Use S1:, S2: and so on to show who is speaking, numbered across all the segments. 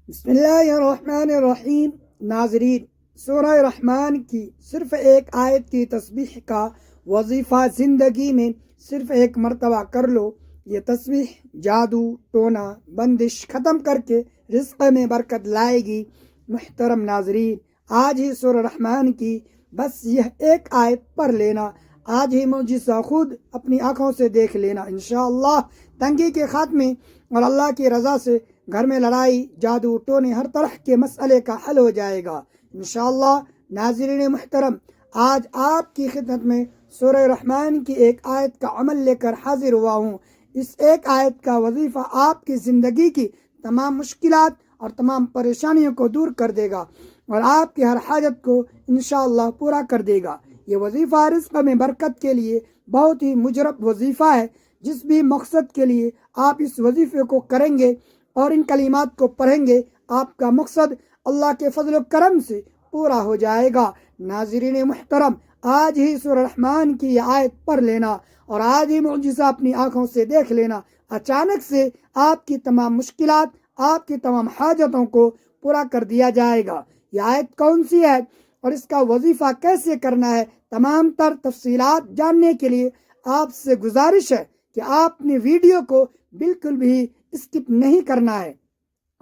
S1: बिस्मिल्लाहिर्रहमानिर्रहीम। नाजरीन, सूरह रहमान की सिर्फ एक आयत की तस्बीह का वजीफ़ा ज़िंदगी में सिर्फ एक मरतबा कर लो। ये तस्बीह जादू टोना बंदिश ख़त्म करके रिज़्क़ में बरकत लाएगी। मुहतरम नाजरीन, आज ही सूरह रहमान की बस यह एक आयत पढ़ लेना, आज ही मुजिज़ा खुद अपनी आँखों से देख लेना। इंशाअल्लाह तंगी के खात्मे और अल्लाह की रज़ा से घर में लड़ाई जादू टोने हर तरह के मसले का हल हो जाएगा इंशाअल्लाह। नाज़रीन मुहतरम, आज आपकी खिदमत में सूरह रहमान की एक आयत का अमल लेकर हाजिर हुआ हूँ। इस एक आयत का वजीफ़ा आपकी ज़िंदगी की तमाम मुश्किलात और तमाम परेशानियों को दूर कर देगा और आपकी हर हाजत को इंशाअल्लाह पूरा कर देगा। ये वजीफ़ा रिज़्क़ में बरकत के लिए बहुत ही मुजरब वजीफ़ा है। जिस भी मकसद के लिए आप इस वजीफ़े को करेंगे और इन कलिमात को पढ़ेंगे, आपका मकसद अल्लाह के फजल करम से पूरा हो जाएगा। नाज़रीन मुहतरम, आज ही सूरह रहमान की ये आयत पढ़ लेना और आज ही मुअजिज़ा अपनी आँखों से देख लेना। अचानक से आपकी तमाम मुश्किलात, आपकी तमाम हाजतों को पूरा कर दिया जाएगा। ये आयत कौन सी है और इसका वजीफ़ा कैसे करना है, तमाम तर तफसीलात जानने के लिए आपसे गुजारिश है कि आपने वीडियो को बिल्कुल भी स्किप नहीं करना है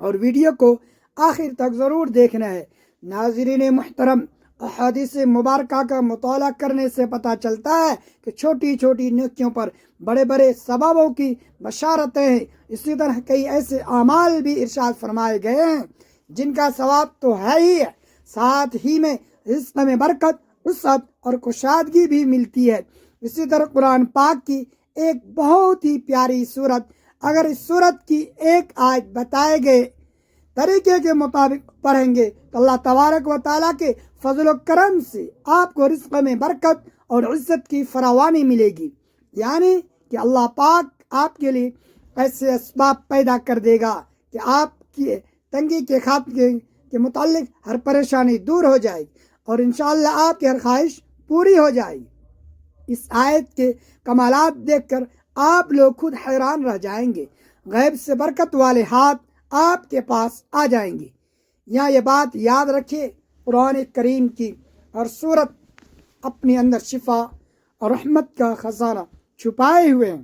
S1: और वीडियो को आखिर तक ज़रूर देखना है। नाज़रीन मुहतरम, अहादीस मुबारका का मुताला करने से पता चलता है कि छोटी छोटी नेकियों पर बड़े बड़े सवाबों की बशारतें हैं। इसी तरह कई ऐसे अमाल भी इरशाद फरमाए गए हैं जिनका सवाब तो है ही है, साथ ही में रिज़्क़ में बरकत, वसअत और कुशादगी भी मिलती है। इसी तरह कुरान पाक की एक बहुत ही प्यारी सूरत, अगर इस सूरत की एक आयत बताए गए तरीके के मुताबिक पढ़ेंगे तो अल्लाह तबारक व तआला के फजल करम से आपको रिज़्क़ में बरकत और इज़्ज़त की फरावानी मिलेगी। यानी कि अल्लाह पाक आपके लिए ऐसे असबाब पैदा कर देगा कि आपकी तंगी के खात्मे के मुतालिक हर परेशानी दूर हो जाएगी और इंशाअल्लाह आपकी हर ख्वाहिश पूरी हो जाएगी। इस आयत के कमालात देखकर आप लोग खुद हैरान रह जाएंगे। गैब से बरकत वाले हाथ आपके पास आ जाएंगे। यहाँ ये बात याद रखिए, कुरान करीम की हर सूरत अपने अंदर शिफा और रहमत का खजाना छुपाए हुए हैं।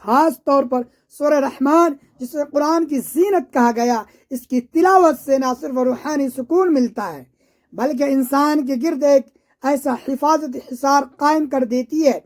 S1: खास तौर पर सूरह रहमान, जिसे कुरान की जीनत कहा गया, इसकी तिलावत से न सिर्फ रूहानी सुकून मिलता है बल्कि इंसान के गिर्द एक ऐसा हिफाजत हिसार कायम कर देती है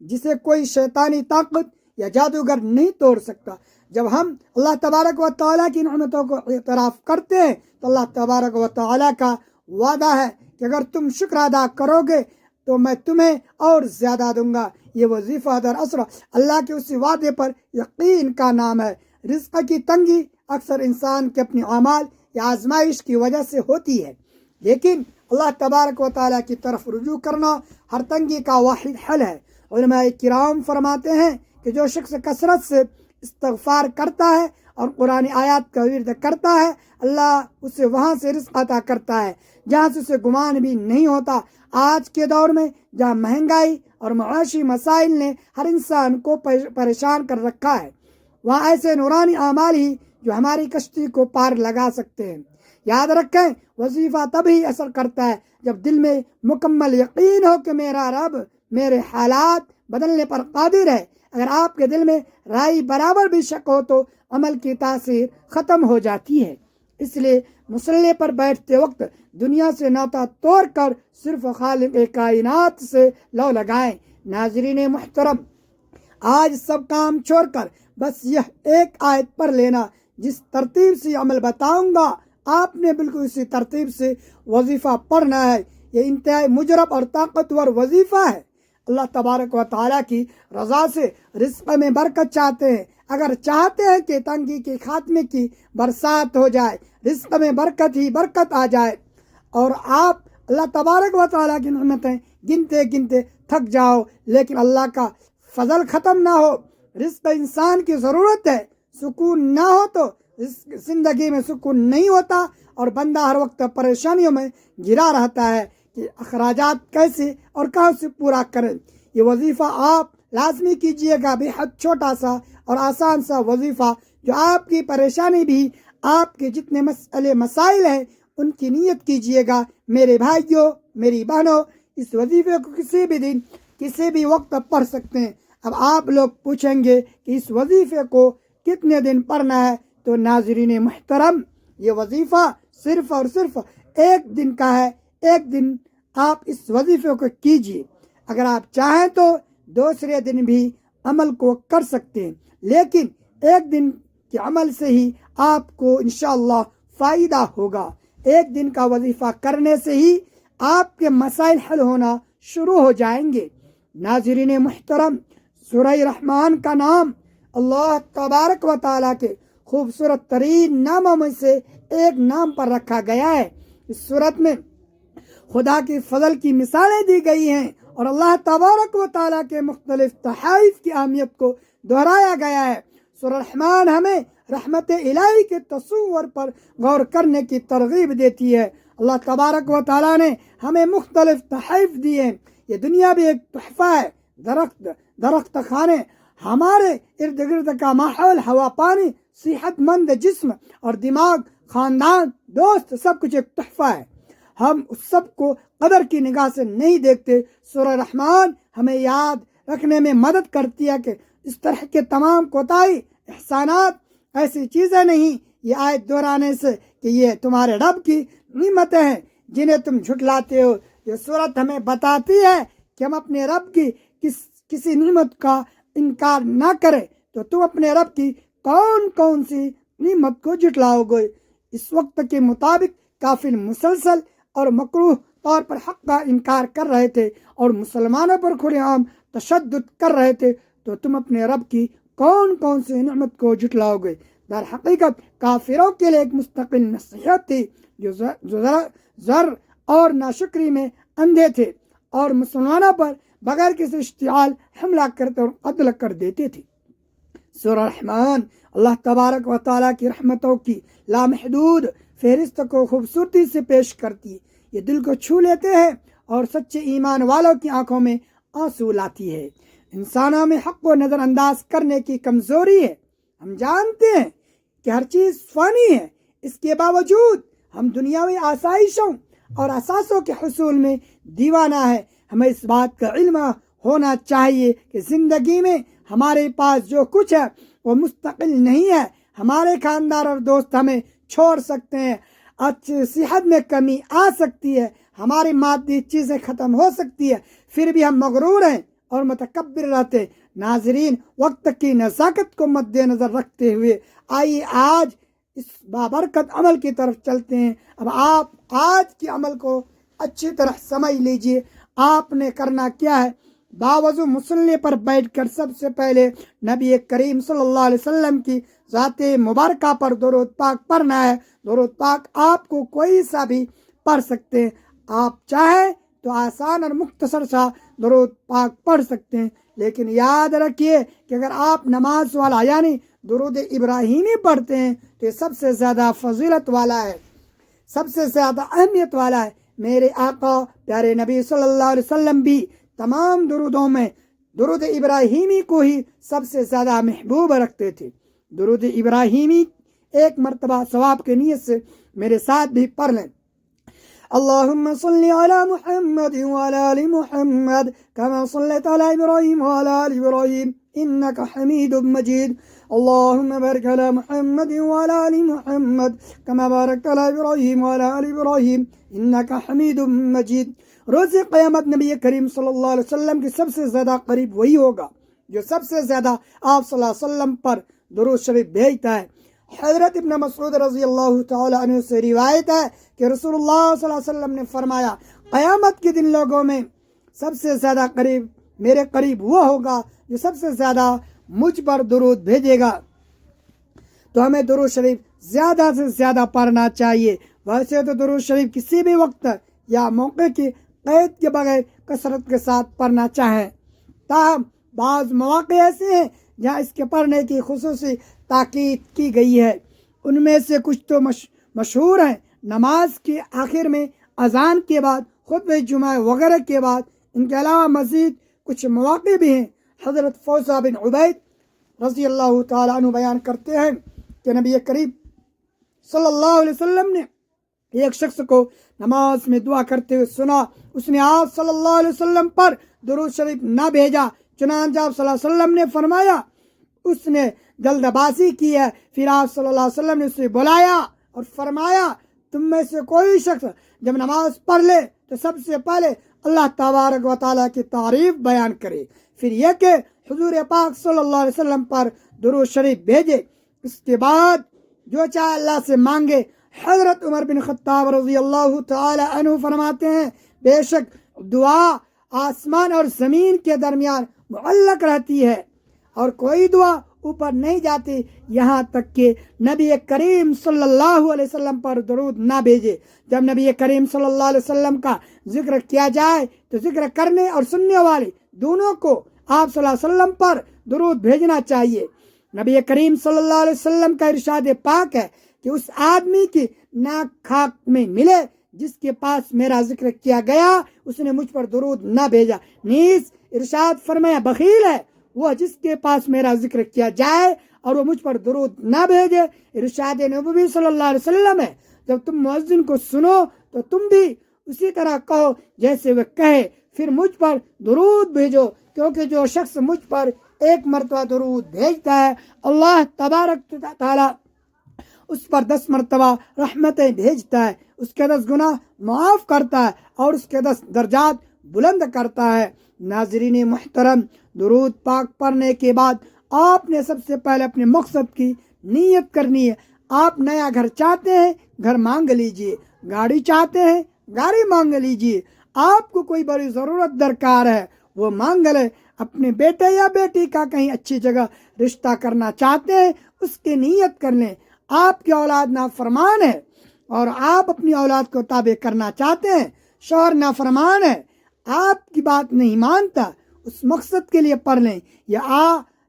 S1: जिसे कोई शैतानी ताकत या जादूगर नहीं तोड़ सकता। जब हम अल्लाह तबारक व तआला की नेमतों को इतराफ़ करते हैं तो अल्लाह तबारक व तआला का वादा है कि अगर तुम शुक्र अदा करोगे तो मैं तुम्हें और ज़्यादा दूंगा। ये वजीफ़ा दरअसल अल्लाह के उसी वादे पर यकीन का नाम है। रिज़्क़ की तंगी अक्सर इंसान के अपने अमाल या आजमाइश की वजह से होती है, लेकिन अल्लाह तबारक व तआला की तरफ रुजू करना हर तंगी का वाहिद हल है। उलमा किराम फरमाते हैं कि जो शख्स कसरत से इस्तग़फ़ार करता है और कुरानी आयत का विर्द करता है, अल्लाह उसे वहाँ से रिज़्क़ अता करता है जहाँ से उसे गुमान भी नहीं होता। आज के दौर में जहाँ महंगाई और माशी मसाइल ने हर इंसान को परेशान कर रखा है, वहाँ ऐसे नूरानी अमाल ही जो हमारी कश्ती को पार लगा सकते हैं। याद रखें, वजीफ़ा तभी असर करता है जब दिल में मुकम्मल यकीन हो कि मेरा रब मेरे हालात बदलने पर कादिर है। अगर आपके दिल में राई बराबर भी शक हो तो अमल की तासीर ख़त्म हो जाती है। इसलिए मुसल्ले पर बैठते वक्त दुनिया से नाता तोड़ कर सिर्फ खालिक कायनात से लौ लगाएं। नाज़रीन मुहतरम, आज सब काम छोड़कर बस यह एक आयत पढ़ लेना। जिस तरतीब से अमल बताऊंगा आपने बिल्कुल इसी तरतीब से वजीफ़ा पढ़ना है। ये इंतहाई मुजरब और ताकतवर वजीफ़ा है। अल्लाह तबारक व तआला की रज़ा से रिज़्क़ में बरकत चाहते हैं, अगर चाहते हैं कि तंगी के खात्मे की बरसात हो जाए, रिज़्क़ में बरकत ही बरकत आ जाए और आप अल्लाह तबारक व तआला की नेमतें गिनते गिनते थक जाओ, लेकिन अल्लाह का फजल ख़त्म ना हो। रिज़्क़ इंसान की ज़रूरत है, सुकून ना हो तो ज़िंदगी में सुकून नहीं होता और बंदा हर वक्त परेशानियों में घिरा रहता है कि अखराजात कैसे और कहाँ से पूरा करें। ये वजीफ़ा आप लाजमी कीजिएगा। बेहद छोटा सा और आसान सा वजीफ़ा जो आपकी परेशानी भी آپ کے جتنے مسئلے مسائل ہیں ان کی نیت کیجیے گا۔ میرے بھائیوں، میری بہنوں، اس وظیفے کو کسی بھی دن کسی بھی وقت پڑھ سکتے ہیں۔ اب آپ لوگ پوچھیں گے کہ اس وظیفے کو کتنے دن پڑھنا ہے، تو ناظرین محترم، یہ وظیفہ صرف اور صرف ایک دن کا ہے۔ ایک دن آپ اس وظیفے کو کیجیے۔ اگر آپ چاہیں تو دوسرے دن بھی عمل کو کر سکتے ہیں، لیکن ایک دن کے عمل سے ہی آپ کو انشاءاللہ فائدہ ہوگا۔ ایک دن کا وظیفہ کرنے سے ہی آپ کے مسائل حل ہونا شروع ہو جائیں گے۔ ناظرین محترم، سورہ رحمان کا نام اللہ تبارک و تعالیٰ کے خوبصورت ترین ناموں میں سے ایک نام پر رکھا گیا ہے۔ اس سورت میں خدا کی فضل کی مثالیں دی گئی ہیں اور اللہ تبارک و تعالیٰ کے مختلف تحائف کی اہمیت کو دہرایا گیا ہے۔ سورہ رحمان ہمیں رحمت الہی کے تصور پر غور کرنے کی ترغیب دیتی ہے۔ اللہ تبارک و تعالیٰ نے ہمیں مختلف تحائف دیے ہیں۔ یہ دنیا بھی ایک تحفہ ہے۔ درخت خانے، ہمارے ارد گرد کا ماحول، ہوا پانی، صحت مند جسم اور دماغ، خاندان، دوست، سب کچھ ایک تحفہ ہے۔ ہم اس سب کو قدر کی نگاہ سے نہیں دیکھتے۔ سورہ رحمان ہمیں یاد رکھنے میں مدد کرتی ہے کہ اس طرح کے تمام کوتاہی، احسانات ایسی چیزیں نہیں، یہ آیت دہرانے سے کہ یہ تمہارے رب کی نعمتیں ہیں جنہیں تم جھٹلاتے ہو۔ یہ سورت ہمیں بتاتی ہے کہ ہم اپنے رب کی کسی نعمت کا انکار نہ کریں، تو تم اپنے رب کی کون کون سی نعمت کو جھٹلاؤ گے۔ اس وقت کے مطابق کافر مسلسل اور مکروہ طور پر حق کا انکار کر رہے تھے اور مسلمانوں پر کھلے عام تشدد کر رہے تھے، تو تم اپنے رب کی کون کون سی نعمت کو جھٹلاؤ گے۔ در حقیقت کافروں کے لیے ایک مستقل نصیحت تھی، جو زر اور ناشکری میں اندھے تھے اور مسلمانوں پر بغیر کسی اشتعال حملہ کرتے اور قتل کر دیتے تھے۔ سورہ رحمان اللہ تبارک و تعالیٰ کی رحمتوں کی لامحدود فہرست کو خوبصورتی سے پیش کرتی ہے۔ یہ دل کو چھو لیتے ہیں اور سچے ایمان والوں کی آنکھوں میں آنسو لاتی ہے۔ انسانوں میں حق کو نظر انداز کرنے کی کمزوری ہے۔ ہم جانتے ہیں کہ ہر چیز فانی ہے، اس کے باوجود ہم دنیاوی آسائشوں اور اثاثوں کے حصول میں دیوانہ ہے۔ ہمیں اس بات کا علم ہونا چاہیے کہ زندگی میں ہمارے پاس جو کچھ ہے وہ مستقل نہیں ہے۔ ہمارے خاندان اور دوست ہمیں چھوڑ سکتے ہیں، اچھی صحت میں کمی آ سکتی ہے، ہماری مادی چیزیں ختم ہو سکتی ہے، پھر بھی ہم مغرور ہیں اور متکبر رہتے ہیں۔ ناظرین، وقت کی نزاکت کو مد نظر رکھتے ہوئے آئیے آج اس بابرکت عمل کی طرف چلتے ہیں۔ اب آپ آج کے عمل کو اچھی طرح سمجھ لیجئے۔ آپ نے کرنا کیا ہے؟ باوضو مصلی پر بیٹھ کر سب سے پہلے نبی کریم صلی اللہ علیہ وسلم کی ذات مبارکہ پر درود پاک پڑھنا ہے۔ درود پاک آپ کو کوئی سا بھی پڑھ سکتے ہیں، آپ چاہیں تو آسان اور مختصر سا درود پاک پڑھ سکتے ہیں، لیکن یاد رکھیے کہ اگر آپ نماز والا یعنی درود ابراہیمی پڑھتے ہیں تو یہ سب سے زیادہ فضیلت والا ہے، سب سے زیادہ اہمیت والا ہے۔ میرے آقا پیارے نبی صلی اللہ علیہ وسلم بھی تمام درودوں میں درود ابراہیمی کو ہی سب سے زیادہ محبوب رکھتے تھے۔ درود ابراہیمی ایک مرتبہ ثواب کی نیت سے میرے ساتھ بھی پڑھ لیں۔ اللهم صل على محمد وعلى آل محمد كما صليت على إبراهيم وعلى آل إبراهيم إنك حميد مجيد اللهم بارك على محمد وعلى آل محمد كما باركت على إبراهيم وعلى آل إبراهيم إنك حميد مجيد۔ روز قیامت نبی کریم صلی اللہ علیہ وسلم کی سب سے زیادہ قریب وہی ہوگا جو سب سے زیادہ آپ صلی اللہ علیہ وسلم پر درود شریف بھیجتا ہے۔ حضرت ابن مسعود رضی اللہ تعالی عنہ سے روایت ہے کہ رسول اللہ صلی اللہ علیہ وسلم نے فرمایا، قیامت کے دن لوگوں میں سب سے زیادہ قریب میرے قریب وہ ہوگا جو سب سے زیادہ مجھ پر درود بھیجے گا۔ تو ہمیں درود شریف زیادہ سے زیادہ پڑھنا چاہیے۔ ویسے تو درود شریف کسی بھی وقت یا موقع کی قید کے بغیر کثرت کے ساتھ پڑھنا چاہیں، تاہم بعض مواقع ایسے ہیں جہاں اس کے پڑھنے کی خصوصی تاکید کی گئی ہے۔ ان میں سے کچھ تو مشہور ہیں۔ نماز کے آخر میں، اذان کے بعد، خطبہ جمعہ وغیرہ کے بعد۔ ان کے علاوہ مزید کچھ مواقع بھی ہیں۔ حضرت فوزہ بن عبید رضی اللہ تعالیٰ عنہ بیان کرتے ہیں کہ نبی کریم सल्लल्लाहु अलैहि वसल्लम ने एक शख्स को नमाज में दुआ करते हुए सुना। उसने आप सल्लल्लाहु अलैहि वसल्लम पर दुरूद शरीफ ना भेजा। चुनांचे आप सल्लल्लाहु अलैहि वसल्लम ने फरमाया उसने जल्दबाजी की है। फिर आप सल्लल्लाहु अलैहि वसल्लम ने उसे बुलाया और फरमाया तुम में से कोई शख्स जब नमाज पढ़ ले तो सबसे पहले अल्लाह तबारक व तआला की तारीफ बयान करे, फिर यह कि हुजूर पाक सल्लल्लाहु अलैहि वसल्लम पर दुरूद शरीफ भेजे। इसके बाद जो चाहे अल्लाह से मांगे। हजरत उमर बिन खत्ताब रज़ी अल्लाह तआला अन्हु फरमाते हैं बेशक दुआ आसमान और ज़मीन के दरमियान मुअल्लक रहती है और कोई दुआ ऊपर नहीं जाती यहाँ तक कि नबी करीम सल्लल्लाहु अलैहि वसल्लम पर दरूद ना भेजे। जब नबी करीम सल्लल्लाहु अलैहि वसल्लम का जिक्र किया जाए तो जिक्र करने और सुनने वाले दोनों को आप सल्लल्लाहु अलैहि वसल्लम पर दरूद भेजना चाहिए। नबी करीम सल्लल्लाहु अलैहि वसल्लम का इरशाद पाक है कि उस आदमी की नाक खाक में मिले जिसके पास मेरा जिक्र किया गया उसने मुझ पर दरूद ना भेजा। नीस इरशाद फरमाया बखील है वह जिसके पास मेरा जिक्र किया जाए और वो मुझ पर दरूद ना भेजे। इरशाद नबवी सल्लल्लाहु अलैहि वसल्लम है जब तुम मुअज्जिन को सुनो तो तुम भी उसी तरह कहो जैसे वह कहे, फिर मुझ पर दरूद भेजो क्योंकि जो शख्स मुझ पर एक मरतबा दरूद भेजता है अल्लाह तबारक तआला उस पर 10 मरतबा रहमतें भेजता है, उसके 10 गुनाह माफ़ करता है और उसके 10 दर्जात बुलंद करता है। नाज़रीन मुहतरम, दुरूद पाक पढ़ने के बाद आपने सबसे पहले अपने मकसद की नीयत करनी है। आप नया घर चाहते हैं, घर मांग लीजिए। गाड़ी चाहते हैं, गाड़ी मांग लीजिए। आपको कोई बड़ी ज़रूरत दरकार है, वो मांग ले। अपने बेटे या बेटी का कहीं अच्छी जगह रिश्ता करना चाहते हैं, उसकी नीयत कर लें। आपकी औलाद नाफरमान है और आप अपनी औलाद को ताबे करना चाहते हैं, शौहर नाफरमान है, आपकी बात नहीं मानता, उस मकसद के लिए पढ़ लें। या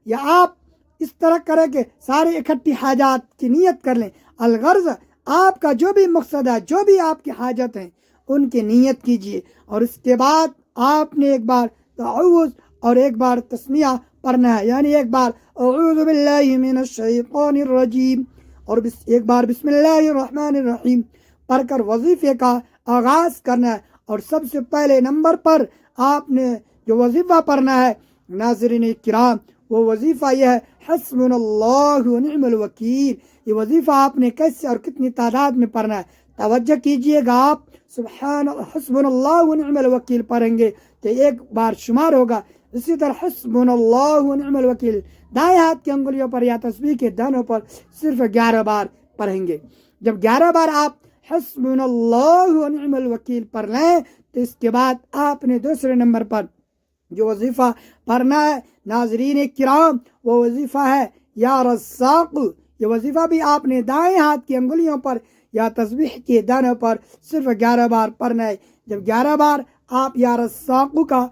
S1: आप इस तरह करें कि सारे इकट्ठी हाजात की नीयत कर लें। अलगर्ज आपका जो भी मकसद है, जो भी आपकी हाजत है, उनकी नीयत कीजिए और इसके बाद आपने एक बार तअव्वुज़ और एक बार तस्मिया पढ़ना है, यानी एक बार अऊज़ु बिल्लाहि मिनश शैतानिर रजीम और एक बार बिस्मिल्लाहिर रहमानिर रहीम पढ़कर वजीफे का आगाज़ करना है। और सबसे पहले नंबर पर आपने जो वजीफ़ा पढ़ना है नाज़रीन किराम, वो वजीफ़ा यह है हस्बुनल्लाहु व निअमल वकील। ये वजीफ़ा आपने कैसे और कितनी तादाद में पढ़ना है तवज्जो कीजिएगा। आप सुबहान हस्बुनल्लाहु व निअमल वकील पढ़ेंगे तो एक बार शुमार होगा। इसी तरह हस्बुनल्लाहु व निअमल वकील दाएं हाथ की अंगुलियों पर या तस्बीह के दानों पर सिर्फ 11 बार पढ़ेंगे। जब 11 बार आप हस्बुनल्लाहु व निअमल वकील पढ़ लें तो इसके बाद आपने दूसरे नंबर पर जो वजीफ़ा पढ़ना है नाज़रीन किराम, वो वजीफ़ा है या रज़्ज़ाक़। ये वजीफ़ा भी आपने दाएं हाथ की अंगुलियों पर या तस्बीह के दानों पर सिर्फ 11 बार पढ़ना है। जब 11 बार आप या रज़्ज़ाक़ का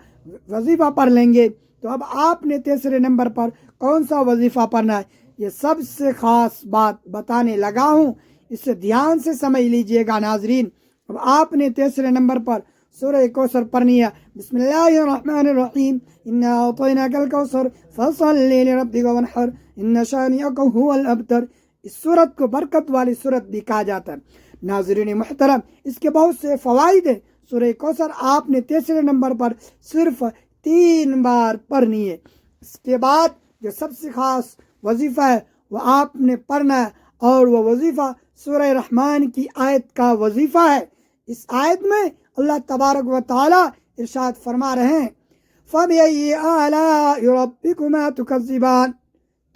S1: वजीफ़ा पढ़ लेंगे तो अब आपने तीसरे नंबर पर कौन सा वजीफ़ा पढ़ना है, ये सबसे ख़ास बात बताने लगा हूँ, इसे ध्यान से समझ लीजिएगा नाज़रीन। अब आपने तीसरे नंबर पर सूरह कौसर पढ़नी है। बिस्मिल्लाहिर्रहमानिर्रहीम इन्ना अतैनाकल कौसर फसल्लि लिरब्बिका वन्हर इन्न शानिअका हुवल अबतर। इस सूरत को बरकत वाली सूरत भी कहा जाता है। नाज़रीन मुहतरम, इसके बहुत से फ़वाइद हैं। सूरह कौसर आपने तीसरे नंबर पर सिर्फ 3 बार पढ़नी है। इसके बाद जो सबसे ख़ास वजीफ़ा है वह आपने पढ़ना है और वह वजीफ़ा सूरह रहमान की आयत का वजीफ़ा है। इस आयत में अल्लाह तबारक व तआला इरशाद फरमा रहे हैं फ़बिअय्यि आलाइ रब्बिकुमा तुकज़्ज़िबान।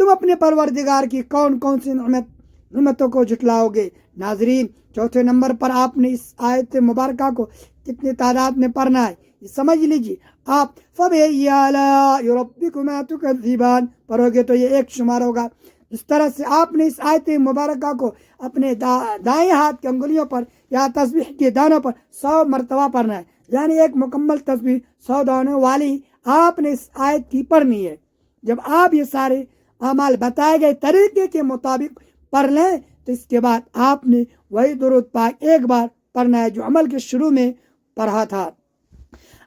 S1: तुम अपने परवरदिगार की कौन कौन सी नेमतों को झुटलाओगे। नाज़रीन, चौथे नंबर पर आपने इस आयत मुबारका को कितनी तादाद में पढ़ना है ये समझ लीजिए। आप फ़बिअय्यि आलाइ रब्बिकुमा तुकज़्ज़िबान पढ़ोगे तो ये एक शुमार होगा। इस तरह से आपने इस आयत मुबारका को अपने दाएं हाथ की अंगुलियों पर या तस्बीह के दानों पर 100 मरतबा पढ़ना है, यानी एक मुकम्मल तस्बीह 100 दानों वाली आपने इस आयत की पढ़नी है। जब आप ये सारे अमाल बताए गए तरीके के मुताबिक पढ़ लें तो इसके बाद आपने वही दुरूद पाक एक बार पढ़ना है जो अमल के शुरू में पढ़ा था।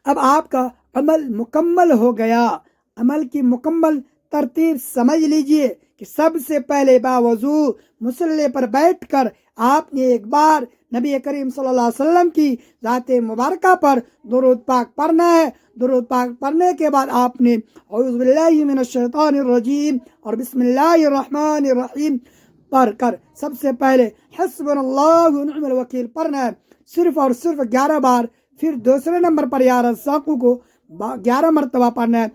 S1: अब आपका अमल मुकम्मल हो गया। अमल की मुकम्मल तरतीब समझ लीजिए کہ سب سے پہلے باوضو مصلی پر بیٹھ کر آپ نے ایک بار نبی کریم صلی اللہ علیہ وسلم کی ذات مبارکہ پر درود پاک پڑھنا ہے۔ درود پاک پڑھنے کے بعد آپ نے اعوذ باللہ من الشیطان الرجیم اور بسم اللہ الرحمن الرحیم پڑھ کر سب سے پہلے حسبنا اللہ ونعم الوکیل پڑھنا ہے، صرف اور صرف 11 بار۔ پھر دوسرے نمبر پر یا رزاق کو 11 مرتبہ پڑھنا ہے۔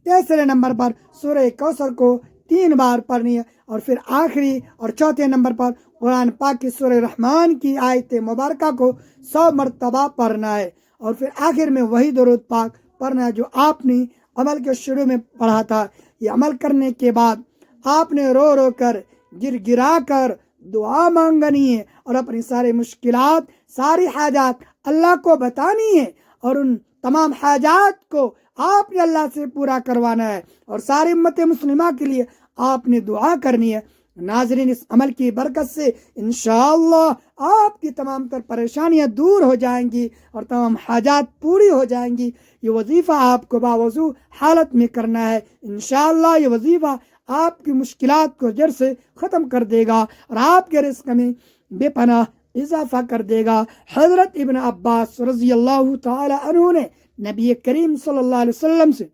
S1: تیسرے نمبر پر سورہ کوثر کو 3 بار پڑھنی ہے، اور پھر آخری اور چوتھے نمبر پر قرآن پاک کی سورہ رحمان کی آیت مبارکہ کو 100 مرتبہ پڑھنا ہے، اور پھر آخر میں وہی درود پاک پڑھنا ہے جو آپ نے عمل کے شروع میں پڑھا تھا۔ یہ عمل کرنے کے بعد آپ نے رو رو کر گر گرا کر دعا مانگنی ہے، اور اپنی ساری مشکلات ساری حاجات اللہ کو بتانی ہے، اور ان تمام حاجات کو آپ نے اللہ سے پورا کروانا ہے، اور ساری امت مسلمہ کے لیے آپ نے دعا کرنی ہے۔ ناظرین، اس عمل کی برکت سے انشاءاللہ آپ کی تمام تر پریشانیاں دور ہو جائیں گی اور تمام حاجات پوری ہو جائیں گی۔ یہ وظیفہ آپ کو باوضو حالت میں کرنا ہے۔ انشاءاللہ یہ وظیفہ آپ کی مشکلات کو جڑ سے ختم کر دے گا اور آپ کے رزق میں بے پناہ اضافہ کر دے گا۔ حضرت ابن عباس رضی اللہ تعالی عنہ نے نبی کریم صلی اللہ علیہ وسلم سے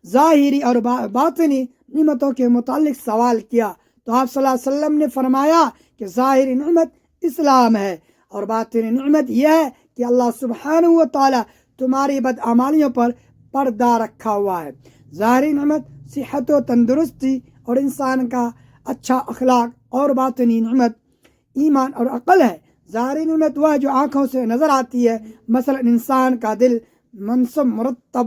S1: ظاہری اور باطنی نعمتوں کے متعلق سوال کیا، تو آپ صلی اللہ علیہ وسلم نے فرمایا کہ ظاہری نعمت اسلام ہے، اور باطنی نعمت یہ ہے کہ اللہ سبحانہ و تعالی تمہاری بدعمالیوں پر پردہ رکھا ہوا ہے۔ ظاہری نعمت صحت و تندرستی اور انسان کا اچھا اخلاق، اور باطنی نعمت ایمان اور عقل ہے۔ ظاہری نعمت وہ ہے جو آنکھوں سے نظر آتی ہے، مثلا انسان کا دل منصب مرتب،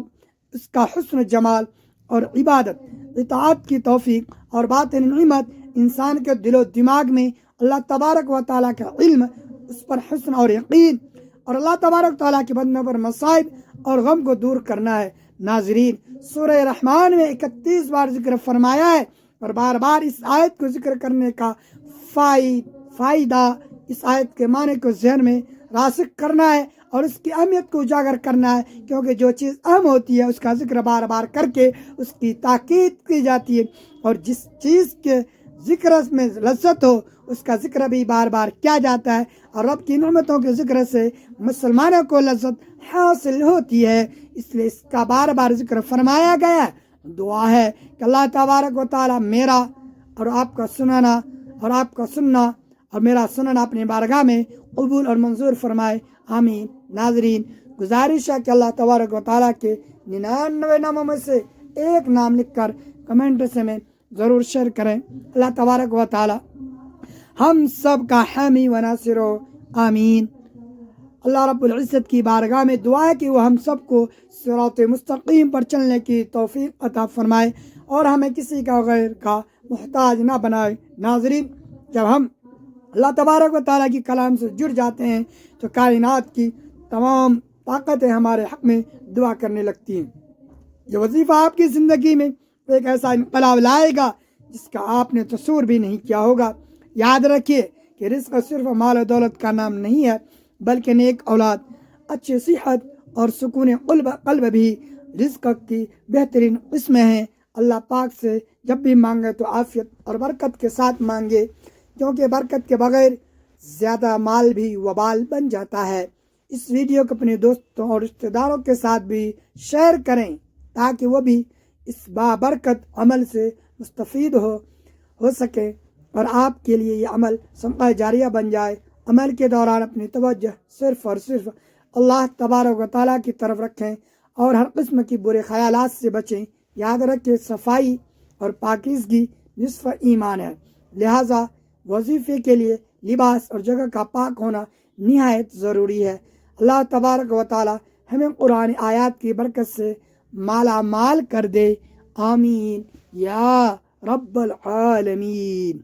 S1: اس کا حسن جمال اور عبادت اطاعت کی توفیق، اور باطنی نعمت انسان کے دل و دماغ میں اللہ تبارک و تعالیٰ کا علم، اس پر حسن اور یقین، اور اللہ تبارک و تعالیٰ کے بندوں پر مصائب اور غم کو دور کرنا ہے۔ ناظرین، سورہ رحمان میں 31 بار ذکر فرمایا ہے، اور بار بار اس آیت کو ذکر کرنے کا فائدہ اس آیت کے معنی کو ذہن میں راسخ کرنا ہے اور اس کی اہمیت کو اجاگر کرنا ہے، کیونکہ جو چیز اہم ہوتی ہے اس کا ذکر بار بار کر کے اس کی تاکید کی جاتی ہے، اور جس چیز کے ذکر میں لذت ہو اس کا ذکر بھی بار بار کیا جاتا ہے، اور رب کی نعمتوں کے ذکر سے مسلمانوں کو لذت حاصل ہوتی ہے، اس لیے اس کا بار بار ذکر فرمایا گیا ہے۔ دعا ہے کہ اللہ تبارک و تعالی میرا اور آپ کا سننا اور آپ کا سننا اور میرا سننا اپنی بارگاہ میں قبول اور منظور فرمائے، آمین۔ ناظرین، گزارش ہے کہ اللہ تبارک و تعالیٰ کے 99 ناموں میں سے ایک نام لکھ کر کمنٹ سے میں ضرور شیئر کریں۔ اللہ تبارک و تعالیٰ ہم سب کا حامی و ناصر ہو، آمین۔ اللہ رب العزت کی بارگاہ میں دعا ہے کہ وہ ہم سب کو صراط مستقیم پر چلنے کی توفیق عطا فرمائے اور ہمیں کسی کا غیر کا محتاج نہ بنائے۔ ناظرین، جب ہم اللہ تبارک و تعالیٰ کی کلام سے جڑ جاتے ہیں تو کائنات کی تمام طاقتیں ہمارے حق میں دعا کرنے لگتی ہیں۔ یہ وظیفہ آپ کی زندگی میں ایک ایسا انقلاب لائے گا جس کا آپ نے تصور بھی نہیں کیا ہوگا۔ یاد رکھیے کہ رزق صرف مال و دولت کا نام نہیں ہے، بلکہ نیک اولاد، اچھی صحت اور سکون قلب بھی رزق کی بہترین قسمیں ہیں۔ اللہ پاک سے جب بھی مانگے تو عافیت اور برکت کے ساتھ مانگے، کیونکہ برکت کے بغیر زیادہ مال بھی وبال بن جاتا ہے۔ اس ویڈیو کو اپنے دوستوں اور رشتہ داروں کے ساتھ بھی شیئر کریں تاکہ وہ بھی اس بابرکت عمل سے مستفید ہو سکے اور آپ کے لیے یہ عمل صدقہ جاریہ بن جائے۔ عمل کے دوران اپنی توجہ صرف اور صرف اللہ تبارک و تعالیٰ کی طرف رکھیں اور ہر قسم کی برے خیالات سے بچیں۔ یاد رکھیں، صفائی اور پاکیزگی نصف ایمان ہے، لہٰذا وظیفے کے لیے لباس اور جگہ کا پاک ہونا نہایت ضروری ہے۔ اللہ تبارک و تعالیٰ ہمیں قرآن آیات کی برکت سے مالا مال کر دے، آمین یا رب العالمین۔